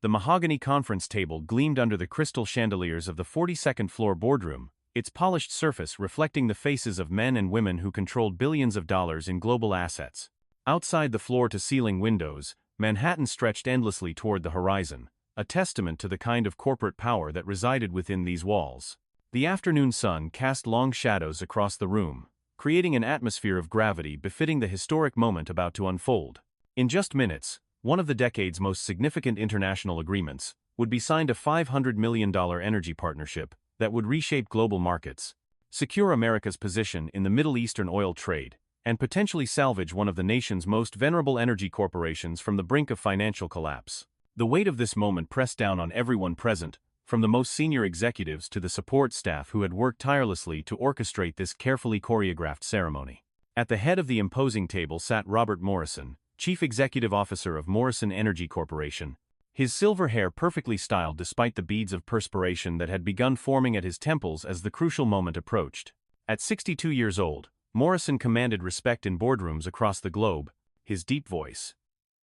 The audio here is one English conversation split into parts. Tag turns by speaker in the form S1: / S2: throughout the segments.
S1: The mahogany conference table gleamed under the crystal chandeliers of the 42nd floor boardroom, its polished surface reflecting the faces of men and women who controlled billions of dollars in global assets. Outside the floor-to-ceiling windows, Manhattan stretched endlessly toward the horizon, a testament to the kind of corporate power that resided within these walls. The afternoon sun cast long shadows across the room, creating an atmosphere of gravity befitting the historic moment about to unfold. In just minutes, one of the decade's most significant international agreements would be signed, a $500 million energy partnership that would reshape global markets, secure America's position in the Middle Eastern oil trade, and potentially salvage one of the nation's most venerable energy corporations from the brink of financial collapse. The weight of this moment pressed down on everyone present, from the most senior executives to the support staff who had worked tirelessly to orchestrate this carefully choreographed ceremony. At the head of the imposing table sat Robert Morrison, Chief Executive Officer of Morrison Energy Corporation, his silver hair perfectly styled despite the beads of perspiration that had begun forming at his temples as the crucial moment approached. At 62 years old, Morrison commanded respect in boardrooms across the globe, his deep voice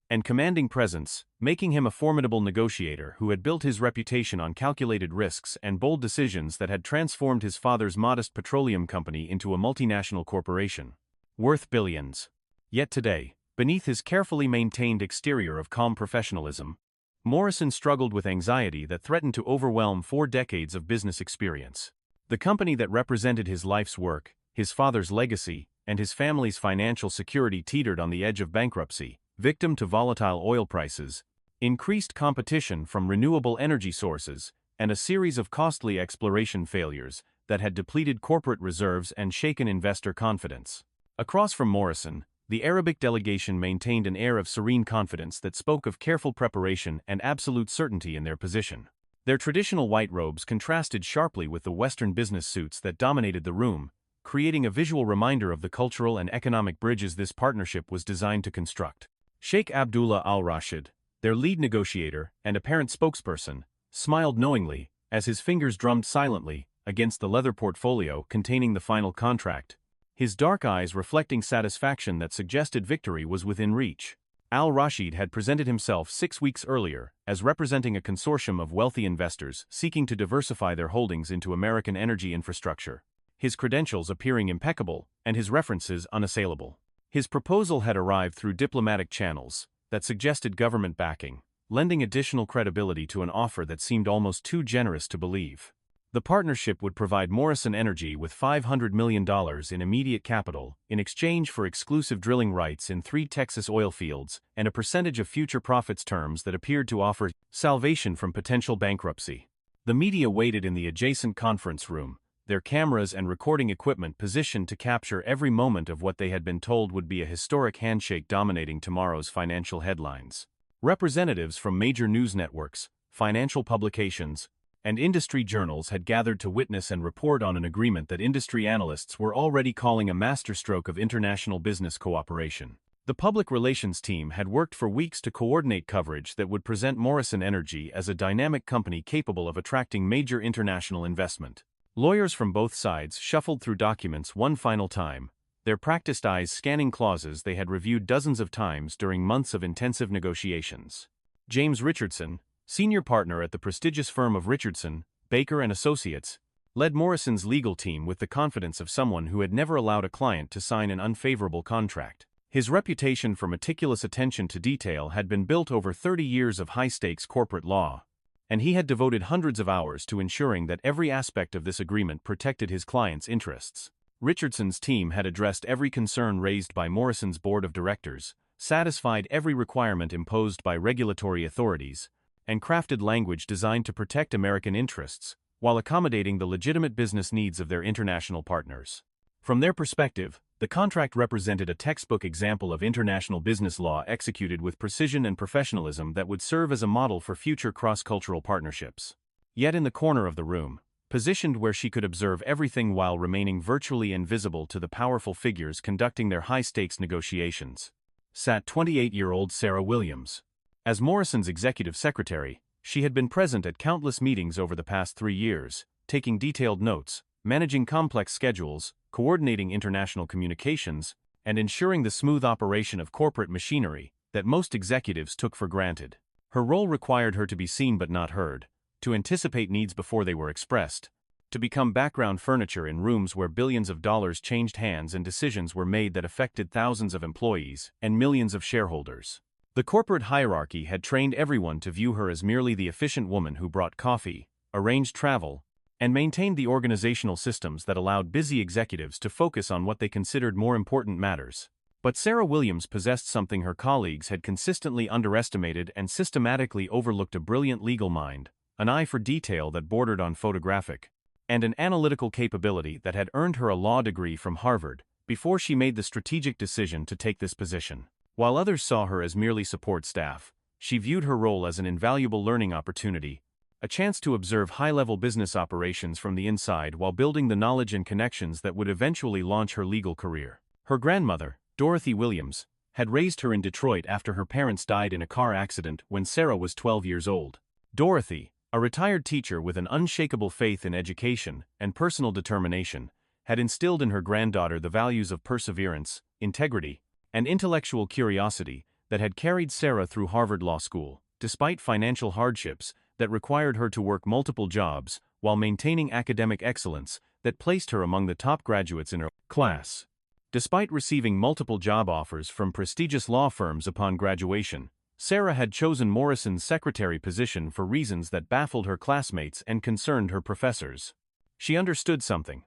S1: and commanding presence making him a formidable negotiator who had built his reputation on calculated risks and bold decisions that had transformed his father's modest petroleum company into a multinational corporation, worth billions. Yet today, beneath his carefully maintained exterior of calm professionalism, Morrison struggled with anxiety that threatened to overwhelm 4 decades of business experience. The company that represented his life's work, his father's legacy, and his family's financial security teetered on the edge of bankruptcy, victim to volatile oil prices, increased competition from renewable energy sources, and a series of costly exploration failures that had depleted corporate reserves and shaken investor confidence. Across from Morrison, the Arabic delegation maintained an air of serene confidence that spoke of careful preparation and absolute certainty in their position. Their traditional white robes contrasted sharply with the Western business suits that dominated the room, creating a visual reminder of the cultural and economic bridges this partnership was designed to construct. Sheikh Abdullah al-Rashid, their lead negotiator and apparent spokesperson, smiled knowingly as his fingers drummed silently against the leather portfolio containing the final contract, his dark eyes reflecting satisfaction that suggested victory was within reach. Al-Rashid had presented himself 6 weeks earlier as representing a consortium of wealthy investors seeking to diversify their holdings into American energy infrastructure, his credentials appearing impeccable and his references unassailable. His proposal had arrived through diplomatic channels that suggested government backing, lending additional credibility to an offer that seemed almost too generous to believe. The partnership would provide Morrison Energy with $500 million in immediate capital in exchange for exclusive drilling rights in 3 Texas oil fields and a percentage of future profits, terms that appeared to offer salvation from potential bankruptcy. The media waited in the adjacent conference room, their cameras and recording equipment positioned to capture every moment of what they had been told would be a historic handshake dominating tomorrow's financial headlines. Representatives from major news networks, financial publications, and industry journals had gathered to witness and report on an agreement that industry analysts were already calling a masterstroke of international business cooperation. The public relations team had worked for weeks to coordinate coverage that would present Morrison Energy as a dynamic company capable of attracting major international investment. Lawyers from both sides shuffled through documents one final time, their practiced eyes scanning clauses they had reviewed dozens of times during months of intensive negotiations. James Richardson, senior partner at the prestigious firm of Richardson, Baker & Associates, led Morrison's legal team with the confidence of someone who had never allowed a client to sign an unfavorable contract. His reputation for meticulous attention to detail had been built over 30 years of high-stakes corporate law, and he had devoted hundreds of hours to ensuring that every aspect of this agreement protected his client's interests. Richardson's team had addressed every concern raised by Morrison's board of directors, satisfied every requirement imposed by regulatory authorities, and crafted language designed to protect American interests, while accommodating the legitimate business needs of their international partners. From their perspective, the contract represented a textbook example of international business law executed with precision and professionalism that would serve as a model for future cross-cultural partnerships. Yet in the corner of the room, positioned where she could observe everything while remaining virtually invisible to the powerful figures conducting their high-stakes negotiations, sat 28-year-old Sarah Williams. As Morrison's executive secretary, she had been present at countless meetings over the past 3 years, taking detailed notes, managing complex schedules, coordinating international communications, and ensuring the smooth operation of corporate machinery that most executives took for granted. Her role required her to be seen but not heard, to anticipate needs before they were expressed, to become background furniture in rooms where billions of dollars changed hands and decisions were made that affected thousands of employees and millions of shareholders. The corporate hierarchy had trained everyone to view her as merely the efficient woman who brought coffee, arranged travel, and maintained the organizational systems that allowed busy executives to focus on what they considered more important matters. But Sarah Williams possessed something her colleagues had consistently underestimated and systematically overlooked: a brilliant legal mind, an eye for detail that bordered on photographic, and an analytical capability that had earned her a law degree from Harvard before she made the strategic decision to take this position. While others saw her as merely support staff, she viewed her role as an invaluable learning opportunity, a chance to observe high-level business operations from the inside while building the knowledge and connections that would eventually launch her legal career. Her grandmother, Dorothy Williams, had raised her in Detroit after her parents died in a car accident when Sarah was 12 years old. Dorothy, a retired teacher with an unshakable faith in education and personal determination, had instilled in her granddaughter the values of perseverance, integrity, and intellectual curiosity that had carried Sarah through Harvard Law School, despite financial hardships that required her to work multiple jobs while maintaining academic excellence that placed her among the top graduates in her class. Despite receiving multiple job offers from prestigious law firms upon graduation, Sarah had chosen Morrison's secretary position for reasons that baffled her classmates and concerned her professors. She understood something: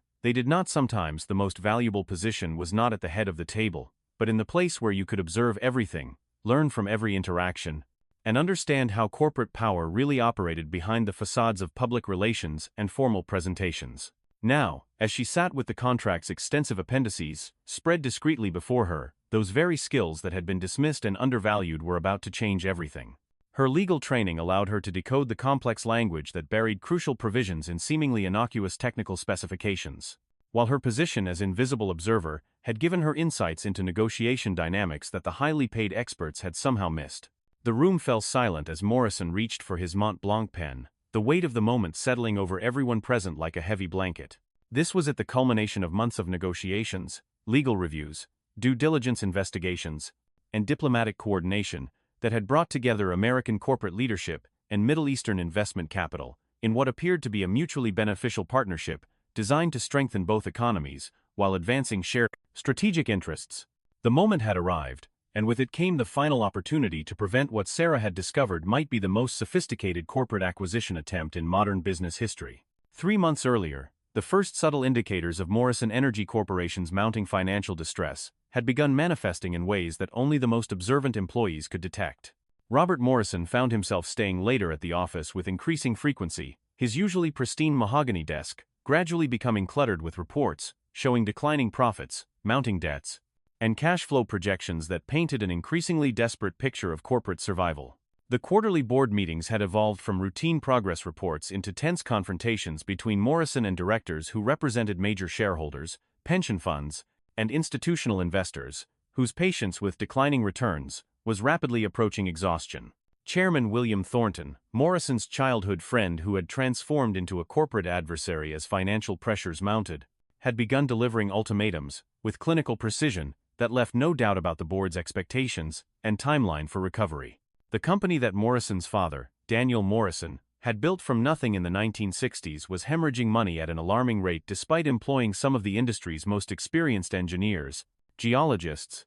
S1: sometimes the most valuable position was not at the head of the table, but in the place where you could observe everything, learn from every interaction, and understand how corporate power really operated behind the facades of public relations and formal presentations. Now, as she sat with the contract's extensive appendices spread discreetly before her, those very skills that had been dismissed and undervalued were about to change everything. Her legal training allowed her to decode the complex language that buried crucial provisions in seemingly innocuous technical specifications, while her position as invisible observer had given her insights into negotiation dynamics that the highly paid experts had somehow missed. The room fell silent as Morrison reached for his Mont Blanc pen, the weight of the moment settling over everyone present like a heavy blanket. This was at the culmination of months of negotiations, legal reviews, due diligence investigations, and diplomatic coordination that had brought together American corporate leadership and Middle Eastern investment capital in what appeared to be a mutually beneficial partnership designed to strengthen both economies while advancing shared strategic interests. The moment had arrived, and with it came the final opportunity to prevent what Sarah had discovered might be the most sophisticated corporate acquisition attempt in modern business history. 3 months earlier, the first subtle indicators of Morrison Energy Corporation's mounting financial distress had begun manifesting in ways that only the most observant employees could detect. Robert Morrison found himself staying later at the office with increasing frequency, his usually pristine mahogany desk gradually becoming cluttered with reports showing declining profits, mounting debts, and cash flow projections that painted an increasingly desperate picture of corporate survival. The quarterly board meetings had evolved from routine progress reports into tense confrontations between Morrison and directors who represented major shareholders, pension funds, and institutional investors, whose patience with declining returns was rapidly approaching exhaustion. Chairman William Thornton, Morrison's childhood friend who had transformed into a corporate adversary as financial pressures mounted, had begun delivering ultimatums, with clinical precision, that left no doubt about the board's expectations and timeline for recovery. The company that Morrison's father, Daniel Morrison, had built from nothing in the 1960s was hemorrhaging money at an alarming rate despite employing some of the industry's most experienced engineers, geologists,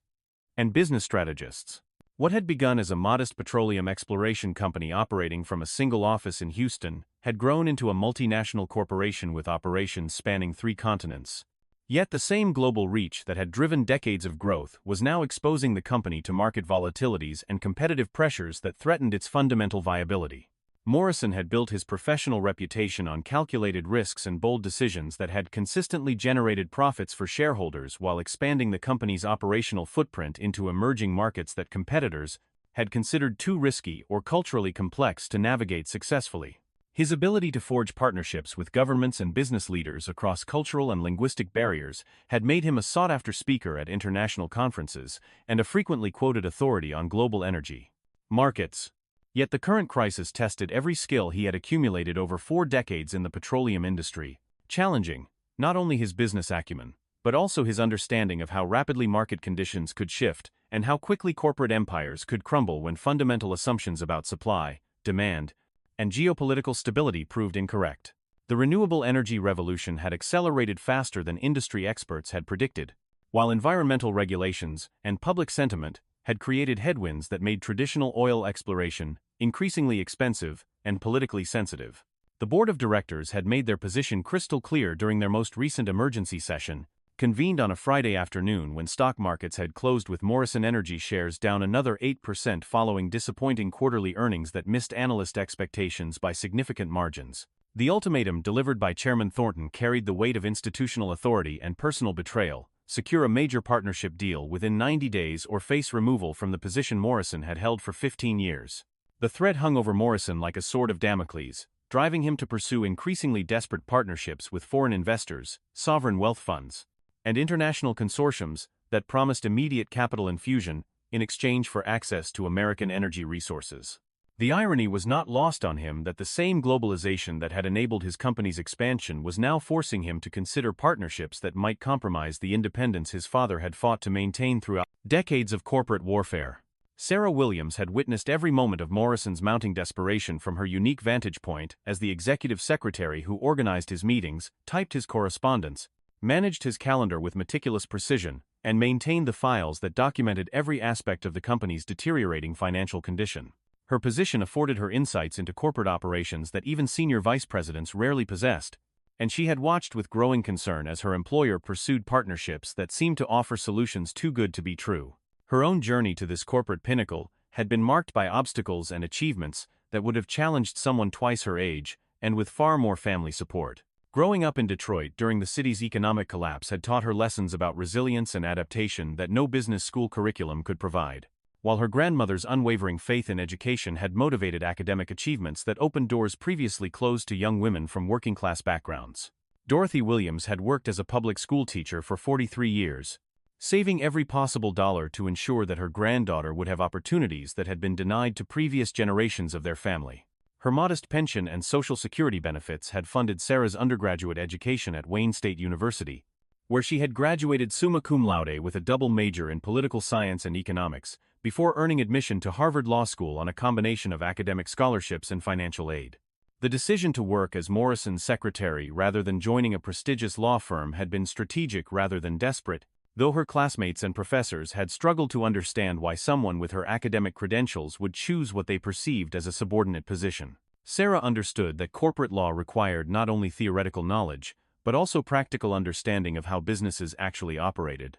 S1: and business strategists. What had begun as a modest petroleum exploration company operating from a single office in Houston had grown into a multinational corporation with operations spanning 3 continents. Yet the same global reach that had driven decades of growth was now exposing the company to market volatilities and competitive pressures that threatened its fundamental viability. Morrison had built his professional reputation on calculated risks and bold decisions that had consistently generated profits for shareholders while expanding the company's operational footprint into emerging markets that competitors had considered too risky or culturally complex to navigate successfully. His ability to forge partnerships with governments and business leaders across cultural and linguistic barriers had made him a sought-after speaker at international conferences and a frequently quoted authority on global energy markets. Yet the current crisis tested every skill he had accumulated over 4 decades in the petroleum industry, challenging not only his business acumen, but also his understanding of how rapidly market conditions could shift and how quickly corporate empires could crumble when fundamental assumptions about supply, demand, and geopolitical stability proved incorrect. The renewable energy revolution had accelerated faster than industry experts had predicted, while environmental regulations and public sentiment had created headwinds that made traditional oil exploration increasingly expensive and politically sensitive. The board of directors had made their position crystal clear during their most recent emergency session, convened on a Friday afternoon when stock markets had closed with Morrison Energy shares down another 8% following disappointing quarterly earnings that missed analyst expectations by significant margins. The ultimatum delivered by Chairman Thornton carried the weight of institutional authority and personal betrayal: secure a major partnership deal within 90 days or face removal from the position Morrison had held for 15 years. The threat hung over Morrison like a sword of Damocles, driving him to pursue increasingly desperate partnerships with foreign investors, sovereign wealth funds, and international consortiums that promised immediate capital infusion in exchange for access to American energy resources. The irony was not lost on him that the same globalization that had enabled his company's expansion was now forcing him to consider partnerships that might compromise the independence his father had fought to maintain throughout decades of corporate warfare. Sarah Williams had witnessed every moment of Morrison's mounting desperation from her unique vantage point as the executive secretary who organized his meetings, typed his correspondence, managed his calendar with meticulous precision, and maintained the files that documented every aspect of the company's deteriorating financial condition. Her position afforded her insights into corporate operations that even senior vice presidents rarely possessed, and she had watched with growing concern as her employer pursued partnerships that seemed to offer solutions too good to be true. Her own journey to this corporate pinnacle had been marked by obstacles and achievements that would have challenged someone twice her age, and with far more family support. Growing up in Detroit during the city's economic collapse had taught her lessons about resilience and adaptation that no business school curriculum could provide, while her grandmother's unwavering faith in education had motivated academic achievements that opened doors previously closed to young women from working-class backgrounds. Dorothy Williams had worked as a public school teacher for 43 years, saving every possible dollar to ensure that her granddaughter would have opportunities that had been denied to previous generations of their family. Her modest pension and Social Security benefits had funded Sarah's undergraduate education at Wayne State University, where she had graduated summa cum laude with a double major in political science and economics, before earning admission to Harvard Law School on a combination of academic scholarships and financial aid. The decision to work as Morrison's secretary rather than joining a prestigious law firm had been strategic rather than desperate, though her classmates and professors had struggled to understand why someone with her academic credentials would choose what they perceived as a subordinate position. Sarah understood that corporate law required not only theoretical knowledge, but also practical understanding of how businesses actually operated,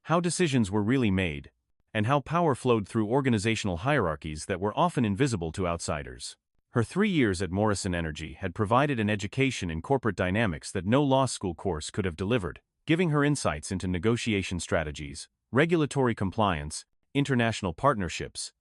S1: how decisions were really made, and how power flowed through organizational hierarchies that were often invisible to outsiders. Her 3 years at Morrison Energy had provided an education in corporate dynamics that no law school course could have delivered, giving her insights into negotiation strategies, regulatory compliance, international partnerships,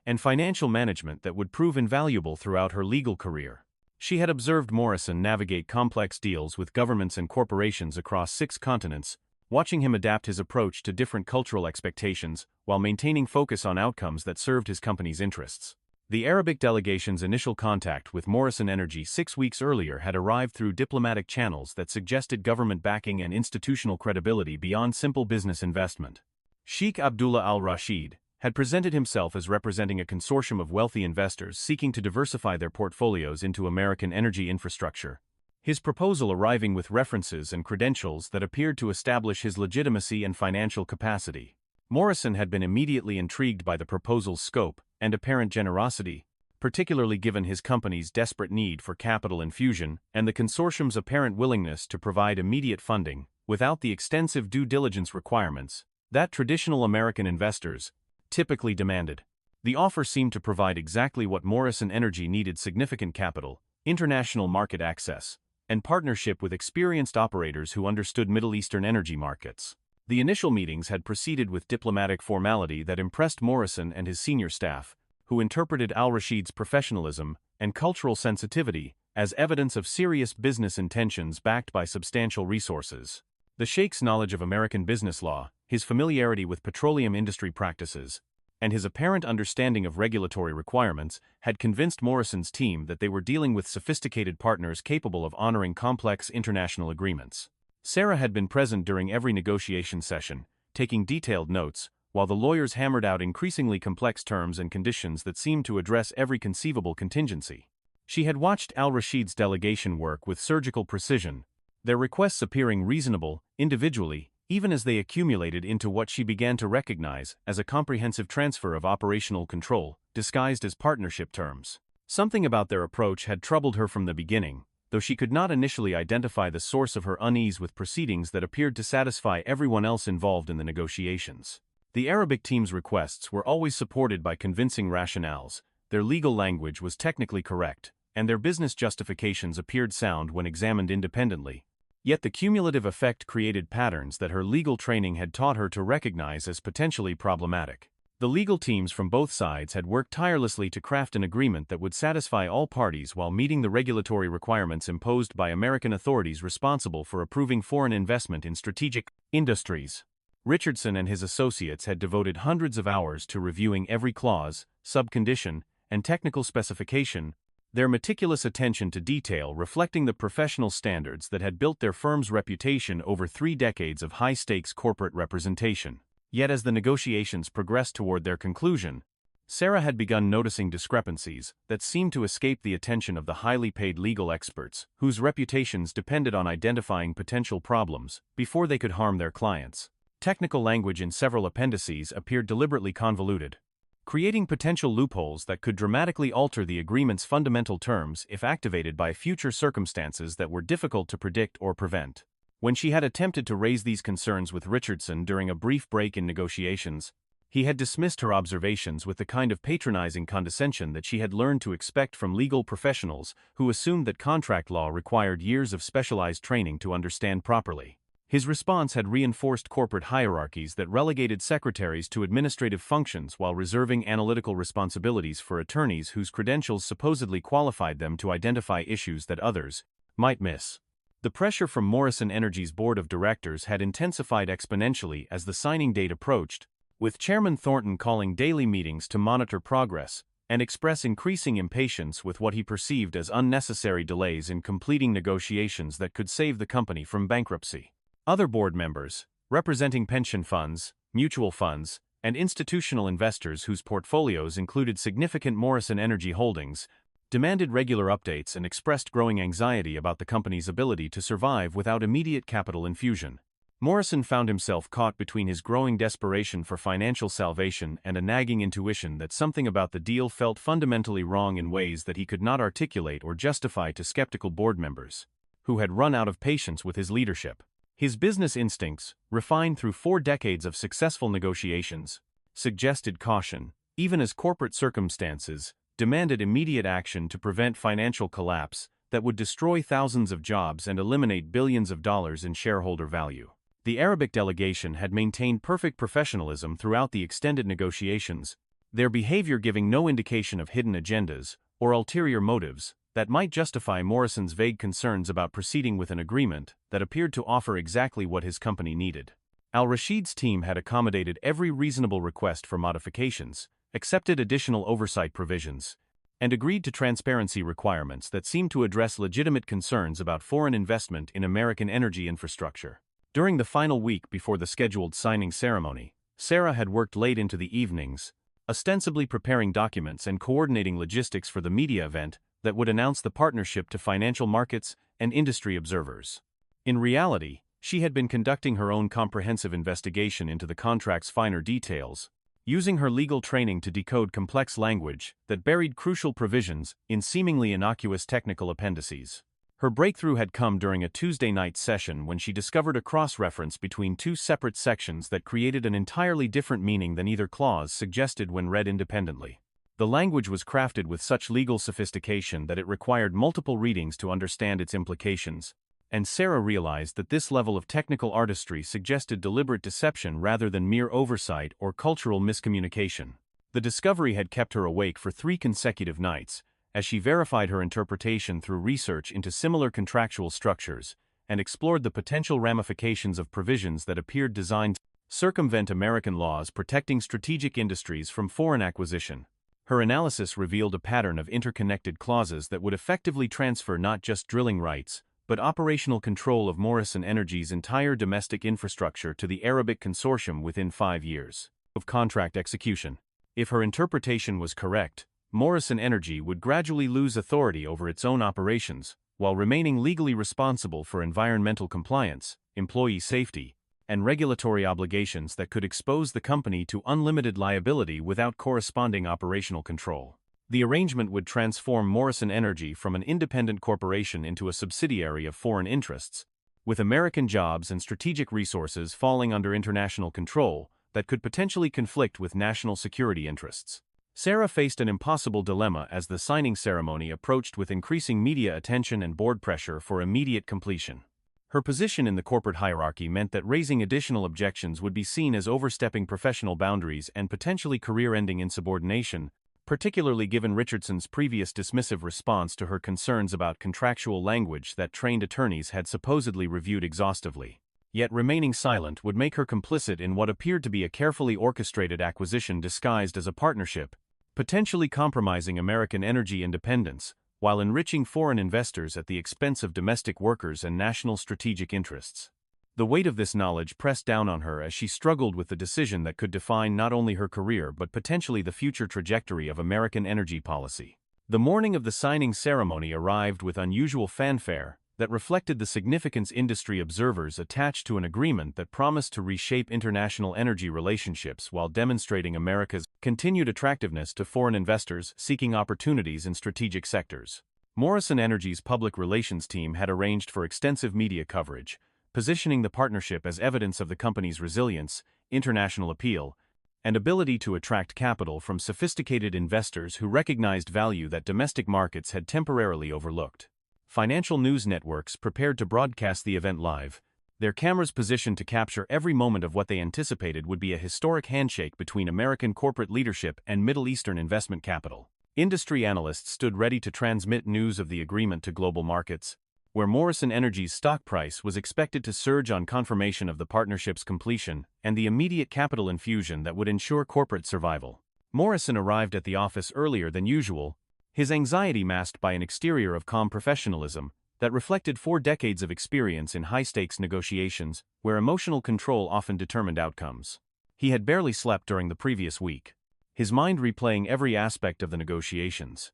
S1: and financial management that would prove invaluable throughout her legal career. She had observed Morrison navigate complex deals with governments and corporations across 6 continents, watching him adapt his approach to different cultural expectations while maintaining focus on outcomes that served his company's interests. The Arabic delegation's initial contact with Morrison Energy 6 weeks earlier had arrived through diplomatic channels that suggested government backing and institutional credibility beyond simple business investment. Sheikh Abdullah al-Rashid had presented himself as representing a consortium of wealthy investors seeking to diversify their portfolios into American energy infrastructure, his proposal arriving with references and credentials that appeared to establish his legitimacy and financial capacity. Morrison had been immediately intrigued by the proposal's scope and apparent generosity, particularly given his company's desperate need for capital infusion and the consortium's apparent willingness to provide immediate funding, without the extensive due diligence requirements that traditional American investors typically demanded. The offer seemed to provide exactly what Morrison Energy needed: significant capital, international market access, and partnership with experienced operators who understood Middle Eastern energy markets. The initial meetings had proceeded with diplomatic formality that impressed Morrison and his senior staff, who interpreted al-Rashid's professionalism and cultural sensitivity as evidence of serious business intentions backed by substantial resources. The Sheikh's knowledge of American business law, his familiarity with petroleum industry practices, and his apparent understanding of regulatory requirements had convinced Morrison's team that they were dealing with sophisticated partners capable of honoring complex international agreements. Sarah had been present during every negotiation session, taking detailed notes, while the lawyers hammered out increasingly complex terms and conditions that seemed to address every conceivable contingency. She had watched Al-Rashid's delegation work with surgical precision, their requests appearing reasonable, individually, even as they accumulated into what she began to recognize as a comprehensive transfer of operational control, disguised as partnership terms. Something about their approach had troubled her from the beginning, though she could not initially identify the source of her unease with proceedings that appeared to satisfy everyone else involved in the negotiations. The Arabic team's requests were always supported by convincing rationales, their legal language was technically correct, and their business justifications appeared sound when examined independently. Yet the cumulative effect created patterns that her legal training had taught her to recognize as potentially problematic. The legal teams from both sides had worked tirelessly to craft an agreement that would satisfy all parties while meeting the regulatory requirements imposed by American authorities responsible for approving foreign investment in strategic industries. Richardson and his associates had devoted hundreds of hours to reviewing every clause, subcondition, and technical specification, their meticulous attention to detail reflecting the professional standards that had built their firm's reputation over 3 decades of high-stakes corporate representation. Yet as the negotiations progressed toward their conclusion, Sarah had begun noticing discrepancies that seemed to escape the attention of the highly paid legal experts, whose reputations depended on identifying potential problems before they could harm their clients. Technical language in several appendices appeared deliberately convoluted, creating potential loopholes that could dramatically alter the agreement's fundamental terms if activated by future circumstances that were difficult to predict or prevent. When she had attempted to raise these concerns with Richardson during a brief break in negotiations, he had dismissed her observations with the kind of patronizing condescension that she had learned to expect from legal professionals who assumed that contract law required years of specialized training to understand properly. His response had reinforced corporate hierarchies that relegated secretaries to administrative functions while reserving analytical responsibilities for attorneys whose credentials supposedly qualified them to identify issues that others might miss. The pressure from Morrison Energy's board of directors had intensified exponentially as the signing date approached, with Chairman Thornton calling daily meetings to monitor progress and express increasing impatience with what he perceived as unnecessary delays in completing negotiations that could save the company from bankruptcy. Other board members, representing pension funds, mutual funds, and institutional investors whose portfolios included significant Morrison Energy holdings, demanded regular updates and expressed growing anxiety about the company's ability to survive without immediate capital infusion. Morrison found himself caught between his growing desperation for financial salvation and a nagging intuition that something about the deal felt fundamentally wrong in ways that he could not articulate or justify to skeptical board members, who had run out of patience with his leadership. His business instincts, refined through 4 decades of successful negotiations, suggested caution, even as corporate circumstances demanded immediate action to prevent financial collapse that would destroy thousands of jobs and eliminate billions of dollars in shareholder value. The Arabic delegation had maintained perfect professionalism throughout the extended negotiations, their behavior giving no indication of hidden agendas or ulterior motives that might justify Morrison's vague concerns about proceeding with an agreement that appeared to offer exactly what his company needed. Al-Rashid's team had accommodated every reasonable request for modifications, accepted additional oversight provisions, and agreed to transparency requirements that seemed to address legitimate concerns about foreign investment in American energy infrastructure. During the final week before the scheduled signing ceremony, Sarah had worked late into the evenings, ostensibly preparing documents and coordinating logistics for the media event that would announce the partnership to financial markets and industry observers. In reality, she had been conducting her own comprehensive investigation into the contract's finer details, using her legal training to decode complex language that buried crucial provisions in seemingly innocuous technical appendices. Her breakthrough had come during a Tuesday night session when she discovered a cross-reference between 2 separate sections that created an entirely different meaning than either clause suggested when read independently. The language was crafted with such legal sophistication that it required multiple readings to understand its implications, and Sarah realized that this level of technical artistry suggested deliberate deception rather than mere oversight or cultural miscommunication. The discovery had kept her awake for 3 consecutive nights, as she verified her interpretation through research into similar contractual structures and explored the potential ramifications of provisions that appeared designed to circumvent American laws protecting strategic industries from foreign acquisition. Her analysis revealed a pattern of interconnected clauses that would effectively transfer not just drilling rights, but operational control of Morrison Energy's entire domestic infrastructure to the Arabic consortium within 5 years of contract execution. If her interpretation was correct, Morrison Energy would gradually lose authority over its own operations, while remaining legally responsible for environmental compliance, employee safety, and regulatory obligations that could expose the company to unlimited liability without corresponding operational control. The arrangement would transform Morrison Energy from an independent corporation into a subsidiary of foreign interests, with American jobs and strategic resources falling under international control that could potentially conflict with national security interests. Sarah faced an impossible dilemma as the signing ceremony approached, with increasing media attention and board pressure for immediate completion. Her position in the corporate hierarchy meant that raising additional objections would be seen as overstepping professional boundaries and potentially career-ending insubordination, particularly given Richardson's previous dismissive response to her concerns about contractual language that trained attorneys had supposedly reviewed exhaustively. Yet remaining silent would make her complicit in what appeared to be a carefully orchestrated acquisition disguised as a partnership, potentially compromising American energy independence, while enriching foreign investors at the expense of domestic workers and national strategic interests. The weight of this knowledge pressed down on her as she struggled with the decision that could define not only her career but potentially the future trajectory of American energy policy. The morning of the signing ceremony arrived with unusual fanfare that reflected the significance industry observers attached to an agreement that promised to reshape international energy relationships while demonstrating America's continued attractiveness to foreign investors seeking opportunities in strategic sectors. Morrison Energy's public relations team had arranged for extensive media coverage, positioning the partnership as evidence of the company's resilience, international appeal, and ability to attract capital from sophisticated investors who recognized value that domestic markets had temporarily overlooked. Financial news networks prepared to broadcast the event live, their cameras positioned to capture every moment of what they anticipated would be a historic handshake between American corporate leadership and Middle Eastern investment capital. Industry analysts stood ready to transmit news of the agreement to global markets, where Morrison Energy's stock price was expected to surge on confirmation of the partnership's completion and the immediate capital infusion that would ensure corporate survival. Morrison arrived at the office earlier than usual, his anxiety masked by an exterior of calm professionalism that reflected 4 decades of experience in high-stakes negotiations where emotional control often determined outcomes. He had barely slept during the previous week, his mind replaying every aspect of the negotiations,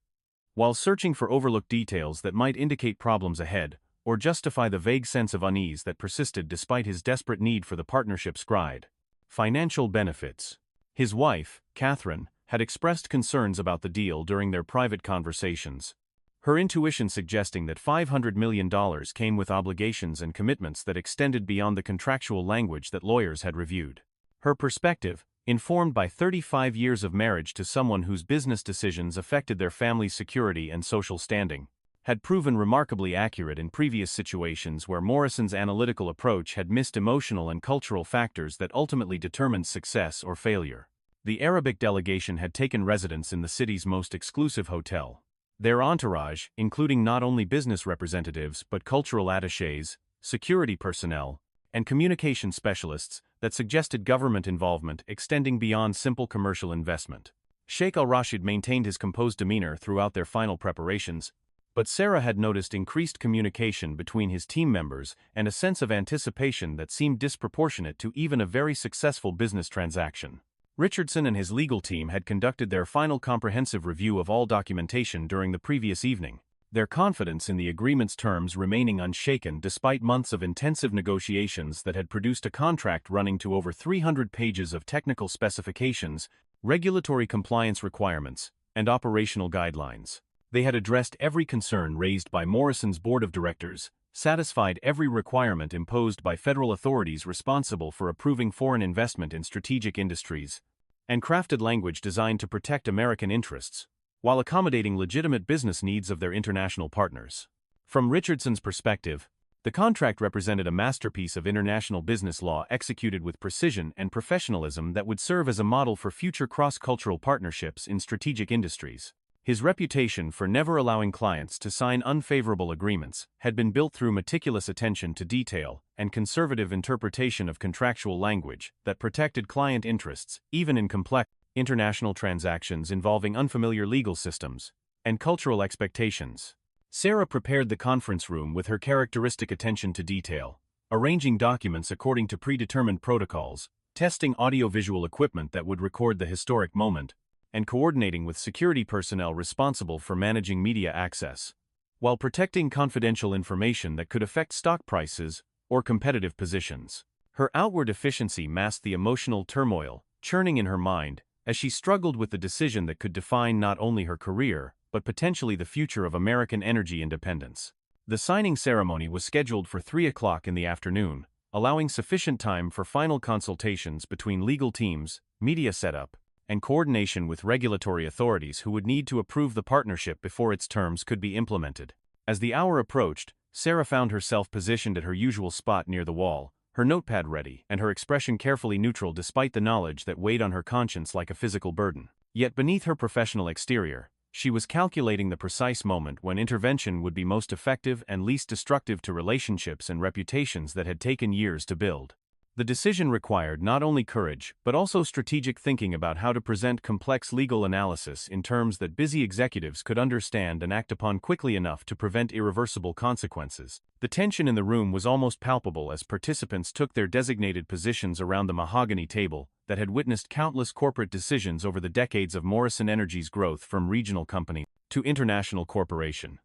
S1: while searching for overlooked details that might indicate problems ahead or justify the vague sense of unease that persisted despite his desperate need for the partnership's gride. Financial benefits. His wife, Catherine, had expressed concerns about the deal during their private conversations, her intuition suggesting that $500 million came with obligations and commitments that extended beyond the contractual language that lawyers had reviewed. Her perspective, informed by 35 years of marriage to someone whose business decisions affected their family's security and social standing, had proven remarkably accurate in previous situations where Morrison's analytical approach had missed emotional and cultural factors that ultimately determined success or failure. The Arabic delegation had taken residence in the city's most exclusive hotel. Their entourage, including not only business representatives but cultural attachés, security personnel, and communication specialists, that suggested government involvement extending beyond simple commercial investment. Sheikh al-Rashid maintained his composed demeanor throughout their final preparations, but Sarah had noticed increased communication between his team members and a sense of anticipation that seemed disproportionate to even a very successful business transaction. Richardson and his legal team had conducted their final comprehensive review of all documentation during the previous evening, their confidence in the agreement's terms remaining unshaken despite months of intensive negotiations that had produced a contract running to over 300 pages of technical specifications, regulatory compliance requirements, and operational guidelines. They had addressed every concern raised by Morrison's board of directors, satisfied every requirement imposed by federal authorities responsible for approving foreign investment in strategic industries, and crafted language designed to protect American interests, while accommodating legitimate business needs of their international partners. From Richardson's perspective, the contract represented a masterpiece of international business law executed with precision and professionalism that would serve as a model for future cross-cultural partnerships in strategic industries. His reputation for never allowing clients to sign unfavorable agreements had been built through meticulous attention to detail and conservative interpretation of contractual language that protected client interests, even in complex international transactions involving unfamiliar legal systems and cultural expectations. Sarah prepared the conference room with her characteristic attention to detail, arranging documents according to predetermined protocols, testing audiovisual equipment that would record the historic moment, and coordinating with security personnel responsible for managing media access, while protecting confidential information that could affect stock prices or competitive positions. Her outward efficiency masked the emotional turmoil churning in her mind as she struggled with the decision that could define not only her career, but potentially the future of American energy independence. The signing ceremony was scheduled for 3 o'clock in the afternoon, allowing sufficient time for final consultations between legal teams, media setup, and coordination with regulatory authorities who would need to approve the partnership before its terms could be implemented. As the hour approached, Sarah found herself positioned at her usual spot near the wall, her notepad ready, and her expression carefully neutral despite the knowledge that weighed on her conscience like a physical burden. Yet beneath her professional exterior, she was calculating the precise moment when intervention would be most effective and least destructive to relationships and reputations that had taken years to build. The decision required not only courage, but also strategic thinking about how to present complex legal analysis in terms that busy executives could understand and act upon quickly enough to prevent irreversible consequences. The tension in the room was almost palpable as participants took their designated positions around the mahogany table that had witnessed countless corporate decisions over the decades of Morrison Energy's growth from regional company to international corporation.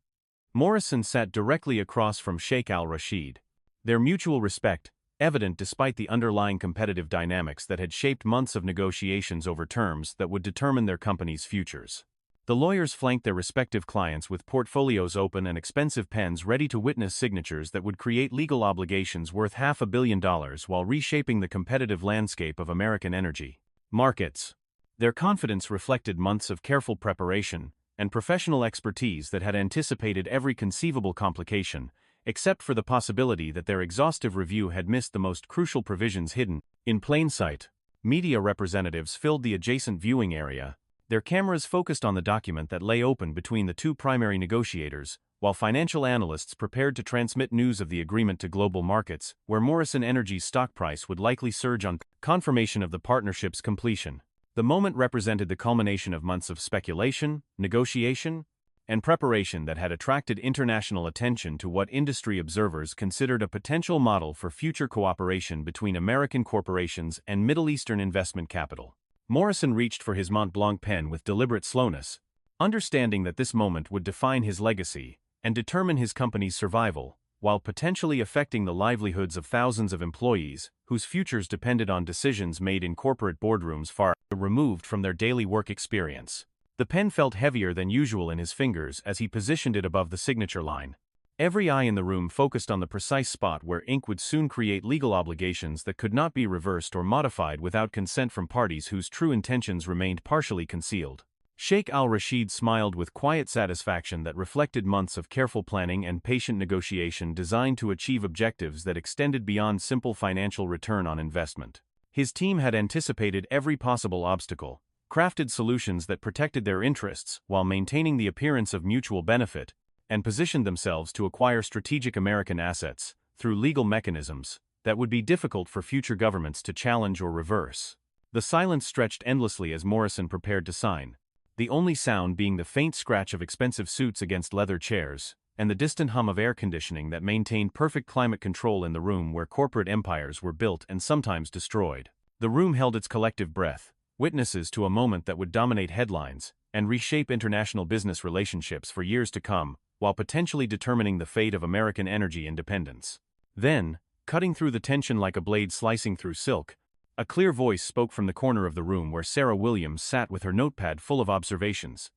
S1: Morrison sat directly across from Sheikh al-Rashid. Their mutual respect, evident despite the underlying competitive dynamics that had shaped months of negotiations over terms that would determine their company's futures. The lawyers flanked their respective clients with portfolios open and expensive pens ready to witness signatures that would create legal obligations worth $500 million while reshaping the competitive landscape of American energy markets. Their confidence reflected months of careful preparation and professional expertise that had anticipated every conceivable complication, except for the possibility that their exhaustive review had missed the most crucial provisions hidden in plain sight. Media representatives filled the adjacent viewing area, their cameras focused on the document that lay open between the two primary negotiators, while financial analysts prepared to transmit news of the agreement to global markets, where Morrison Energy's stock price would likely surge on confirmation of the partnership's completion. The moment represented the culmination of months of speculation, negotiation, and preparation that had attracted international attention to what industry observers considered a potential model for future cooperation between American corporations and Middle Eastern investment capital. Morrison reached for his Mont Blanc pen with deliberate slowness, understanding that this moment would define his legacy and determine his company's survival, while potentially affecting the livelihoods of thousands of employees whose futures depended on decisions made in corporate boardrooms far removed from their daily work experience. The pen felt heavier than usual in his fingers as he positioned it above the signature line. Every eye in the room focused on the precise spot where ink would soon create legal obligations that could not be reversed or modified without consent from parties whose true intentions remained partially concealed. Sheikh al-Rashid smiled with quiet satisfaction that reflected months of careful planning and patient negotiation designed to achieve objectives that extended beyond simple financial return on investment. His team had anticipated every possible obstacle, crafted solutions that protected their interests while maintaining the appearance of mutual benefit, and positioned themselves to acquire strategic American assets through legal mechanisms that would be difficult for future governments to challenge or reverse. The silence stretched endlessly as Morrison prepared to sign, the only sound being the faint scratch of expensive suits against leather chairs, and the distant hum of air conditioning that maintained perfect climate control in the room where corporate empires were built and sometimes destroyed. The room held its collective breath, witnesses to a moment that would dominate headlines and reshape international business relationships for years to come, while potentially determining the fate of American energy independence. Then, cutting through the tension like a blade slicing through silk, a clear voice spoke from the corner of the room where Sarah Williams sat with her notepad full of observations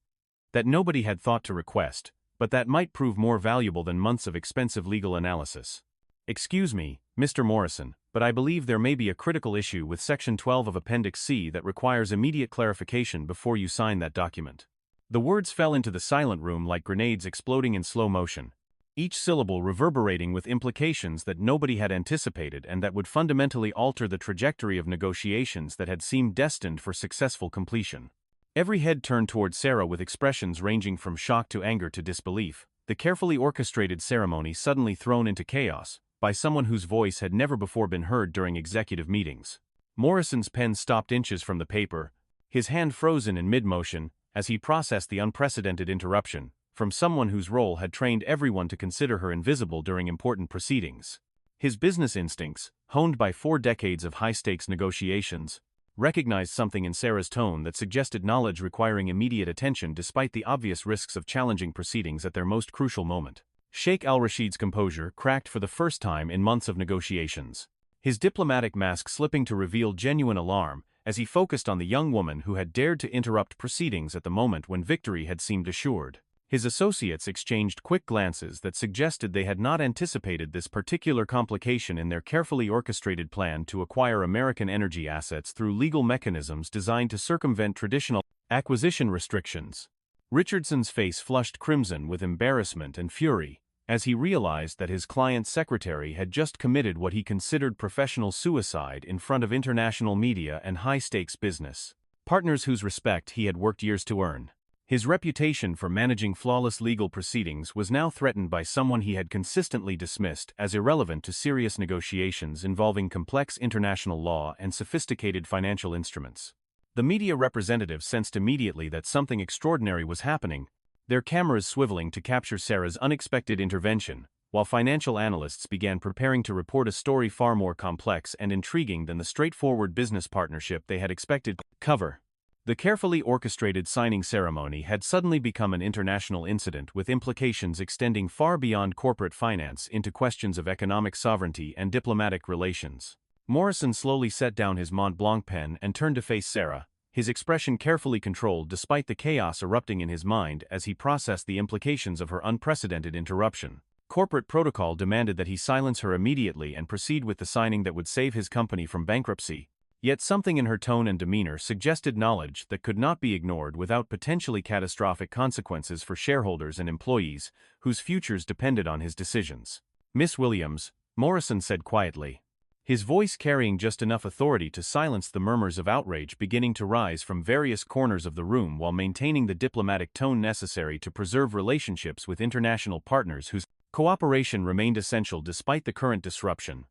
S1: that nobody had thought to request, but that might prove more valuable than months of expensive legal analysis. "Excuse me, Mr. Morrison, but I believe there may be a critical issue with Section 12 of Appendix C that requires immediate clarification before you sign that document." The words fell into the silent room like grenades exploding in slow motion, each syllable reverberating with implications that nobody had anticipated and that would fundamentally alter the trajectory of negotiations that had seemed destined for successful completion. Every head turned toward Sarah with expressions ranging from shock to anger to disbelief, the carefully orchestrated ceremony suddenly thrown into chaos by someone whose voice had never before been heard during executive meetings. Morrison's pen stopped inches from the paper, his hand frozen in mid-motion, as he processed the unprecedented interruption, from someone whose role had trained everyone to consider her invisible during important proceedings. His business instincts, honed by 4 decades of high-stakes negotiations, recognized something in Sarah's tone that suggested knowledge requiring immediate attention despite the obvious risks of challenging proceedings at their most crucial moment. Sheikh al-Rashid's composure cracked for the first time in months of negotiations, his diplomatic mask slipping to reveal genuine alarm as he focused on the young woman who had dared to interrupt proceedings at the moment when victory had seemed assured. His associates exchanged quick glances that suggested they had not anticipated this particular complication in their carefully orchestrated plan to acquire American energy assets through legal mechanisms designed to circumvent traditional acquisition restrictions. Richardson's face flushed crimson with embarrassment and fury as he realized that his client's secretary had just committed what he considered professional suicide in front of international media and high-stakes business partners whose respect he had worked years to earn. His reputation for managing flawless legal proceedings was now threatened by someone he had consistently dismissed as irrelevant to serious negotiations involving complex international law and sophisticated financial instruments. The media representatives sensed immediately that something extraordinary was happening, their cameras swiveling to capture Sarah's unexpected intervention, while financial analysts began preparing to report a story far more complex and intriguing than the straightforward business partnership they had expected to cover. The carefully orchestrated signing ceremony had suddenly become an international incident with implications extending far beyond corporate finance into questions of economic sovereignty and diplomatic relations. Morrison slowly set down his Mont Blanc pen and turned to face Sarah, his expression carefully controlled despite the chaos erupting in his mind as he processed the implications of her unprecedented interruption. Corporate protocol demanded that he silence her immediately and proceed with the signing that would save his company from bankruptcy. Yet something in her tone and demeanor suggested knowledge that could not be ignored without potentially catastrophic consequences for shareholders and employees whose futures depended on his decisions. "Miss Williams," Morrison said quietly, his voice carrying just enough authority to silence the murmurs of outrage beginning to rise from various corners of the room while maintaining the diplomatic tone necessary to preserve relationships with international partners whose cooperation remained essential despite the current disruption.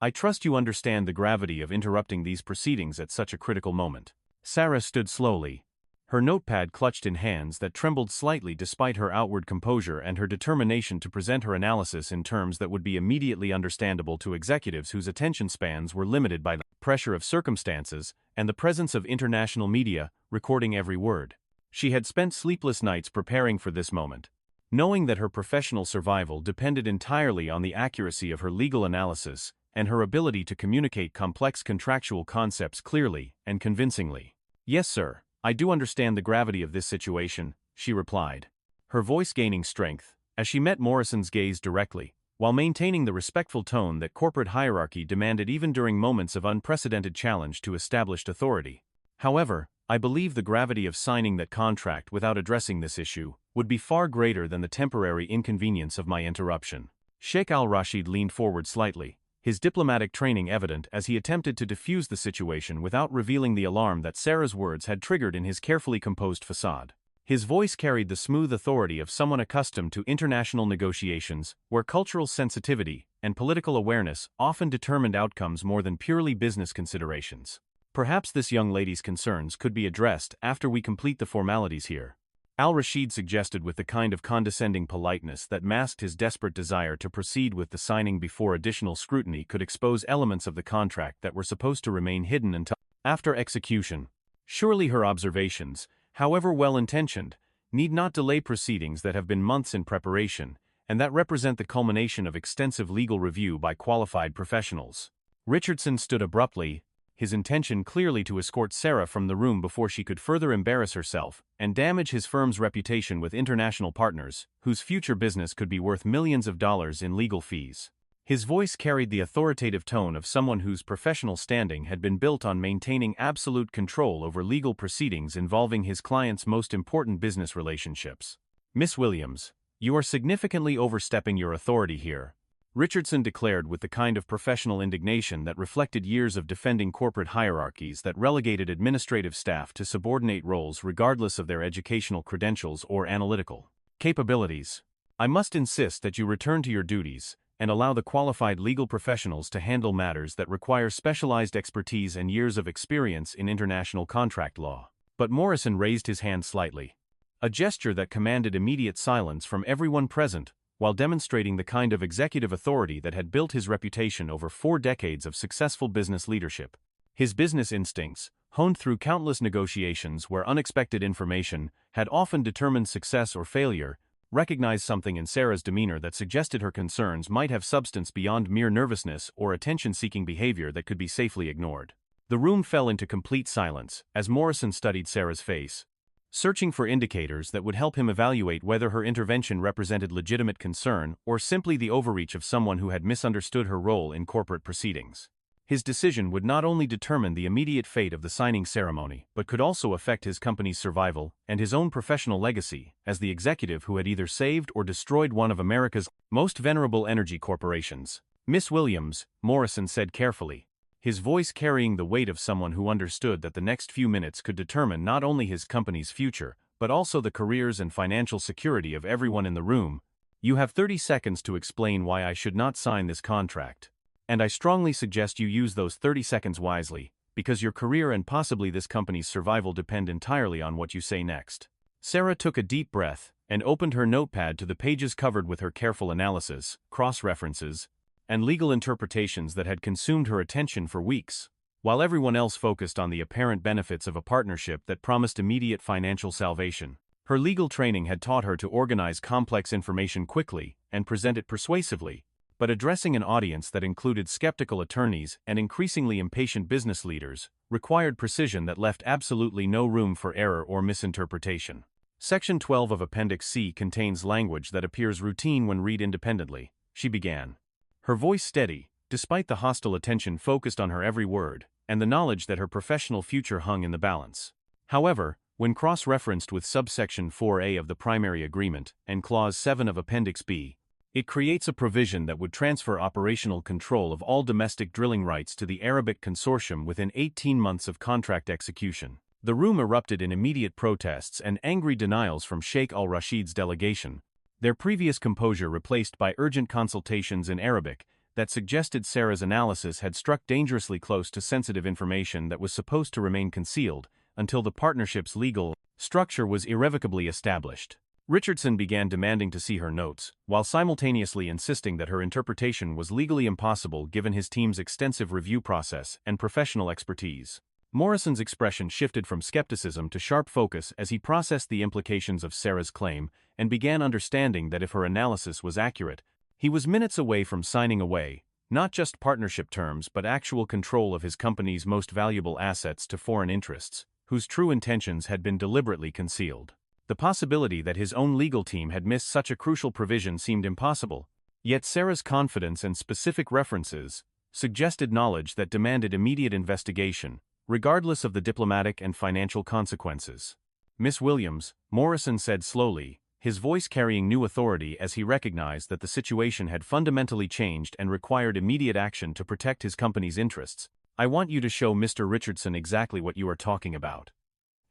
S1: "I trust you understand the gravity of interrupting these proceedings at such a critical moment." Sarah stood slowly, her notepad clutched in hands that trembled slightly despite her outward composure and her determination to present her analysis in terms that would be immediately understandable to executives whose attention spans were limited by the pressure of circumstances and the presence of international media recording every word. She had spent sleepless nights preparing for this moment, knowing that her professional survival depended entirely on the accuracy of her legal analysis and her ability to communicate complex contractual concepts clearly and convincingly. "Yes, sir, I do understand the gravity of this situation," she replied, her voice gaining strength as she met Morrison's gaze directly, while maintaining the respectful tone that corporate hierarchy demanded even during moments of unprecedented challenge to established authority. "However, I believe the gravity of signing that contract without addressing this issue would be far greater than the temporary inconvenience of my interruption." Sheikh al-Rashid leaned forward slightly, his diplomatic training evident as he attempted to diffuse the situation without revealing the alarm that Sarah's words had triggered in his carefully composed facade. His voice carried the smooth authority of someone accustomed to international negotiations, where cultural sensitivity and political awareness often determined outcomes more than purely business considerations. "Perhaps this young lady's concerns could be addressed after we complete the formalities here," al-Rashid suggested with the kind of condescending politeness that masked his desperate desire to proceed with the signing before additional scrutiny could expose elements of the contract that were supposed to remain hidden until after execution. Surely her observations, however well-intentioned, need not delay proceedings that have been months in preparation, and that represent the culmination of extensive legal review by qualified professionals. Richardson stood abruptly, his intention clearly to escort Sarah from the room before she could further embarrass herself and damage his firm's reputation with international partners, whose future business could be worth millions of dollars in legal fees. His voice carried the authoritative tone of someone whose professional standing had been built on maintaining absolute control over legal proceedings involving his client's most important business relationships. "Miss Williams, you are significantly overstepping your authority here," Richardson declared with the kind of professional indignation that reflected years of defending corporate hierarchies that relegated administrative staff to subordinate roles regardless of their educational credentials or analytical capabilities. "I must insist that you return to your duties and allow the qualified legal professionals to handle matters that require specialized expertise and years of experience in international contract law." But Morrison raised his hand slightly. a gesture that commanded immediate silence from everyone present, while demonstrating the kind of executive authority that had built his reputation over 4 decades of successful business leadership. His business instincts, honed through countless negotiations where unexpected information had often determined success or failure, recognized something in Sarah's demeanor that suggested her concerns might have substance beyond mere nervousness or attention-seeking behavior that could be safely ignored. The room fell into complete silence as Morrison studied Sarah's face, searching for indicators that would help him evaluate whether her intervention represented legitimate concern or simply the overreach of someone who had misunderstood her role in corporate proceedings. His decision would not only determine the immediate fate of the signing ceremony, but could also affect his company's survival and his own professional legacy as the executive who had either saved or destroyed one of America's most venerable energy corporations. "Miss Williams," Morrison said carefully, his voice carrying the weight of someone who understood that the next few minutes could determine not only his company's future, but also the careers and financial security of everyone in the room. "You have 30 seconds to explain why I should not sign this contract. And I strongly suggest you use those 30 seconds wisely, because your career and possibly this company's survival depend entirely on what you say next." Sarah took a deep breath and opened her notepad to the pages covered with her careful analysis, cross-references, and legal interpretations that had consumed her attention for weeks. While everyone else focused on the apparent benefits of a partnership that promised immediate financial salvation, her legal training had taught her to organize complex information quickly and present it persuasively, but addressing an audience that included skeptical attorneys and increasingly impatient business leaders required precision that left absolutely no room for error or misinterpretation. Section 12 of Appendix C contains language that appears routine when read independently, she began, her voice steady, despite the hostile attention focused on her every word, and the knowledge that her professional future hung in the balance. However, when cross-referenced with subsection 4A of the primary agreement and clause 7 of Appendix B, it creates a provision that would transfer operational control of all domestic drilling rights to the Arabic Consortium within 18 months of contract execution. The room erupted in immediate protests and angry denials from Sheikh al-Rashid's delegation, their previous composure replaced by urgent consultations in Arabic that suggested Sarah's analysis had struck dangerously close to sensitive information that was supposed to remain concealed until the partnership's legal structure was irrevocably established. Richardson began demanding to see her notes, while simultaneously insisting that her interpretation was legally impossible given his team's extensive review process and professional expertise. Morrison's expression shifted from skepticism to sharp focus as he processed the implications of Sarah's claim and began understanding that if her analysis was accurate, he was minutes away from signing away, not just partnership terms but actual control of his company's most valuable assets to foreign interests, whose true intentions had been deliberately concealed. The possibility that his own legal team had missed such a crucial provision seemed impossible, yet Sarah's confidence and specific references suggested knowledge that demanded immediate investigation, regardless of the diplomatic and financial consequences. "Miss Williams," Morrison said slowly, his voice carrying new authority as he recognized that the situation had fundamentally changed and required immediate action to protect his company's interests, "I want you to show Mr. Richardson exactly what you are talking about.